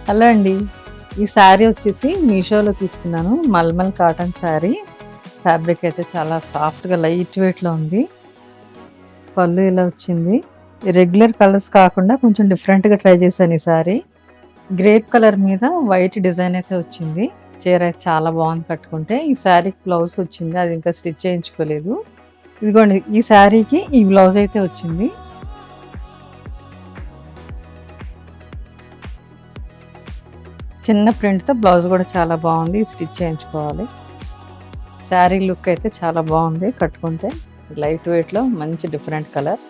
Hello అండి. ఈ శారీ వచ్చేసి మీషోలో తీసుకున్నాను. మల్మల్ కాటన్ శారీ. ఫ్యాబ్రిక్ అయితే చాలా సాఫ్ట్‌గా లైట్ వెయిట్‌లో ఉంది. పళ్ళు ఇలా వచ్చింది. రెగ్యులర్ కలర్స్ కాకుండా కొంచెం డిఫరెంట్‌గా ట్రై చేశాను ఈ శారీ. గ్రేప్ కలర్ మీద వైట్ డిజైన్ అయితే వచ్చింది. చీర అయితే చాలా బాగుంది కట్టుకుంటే. ఈ శారీకి బ్లౌజ్ వచ్చింది. అది ఇంకా స్టిచ్ చేయించుకోలేదు. ఇదిగోండి ఈ శారీకి ఈ బ్లౌజ్ అయితే వచ్చింది. చిన్న ప్రింట్‌తో బ్లౌజ్ కూడా చాలా బాగుంది. స్టిచ్ చేయించుకోవాలి. శారీ లుక్ అయితే చాలా బాగుంది కట్టుకుంటే. లైట్ వెయిట్‌లో మంచి డిఫరెంట్ కలర్.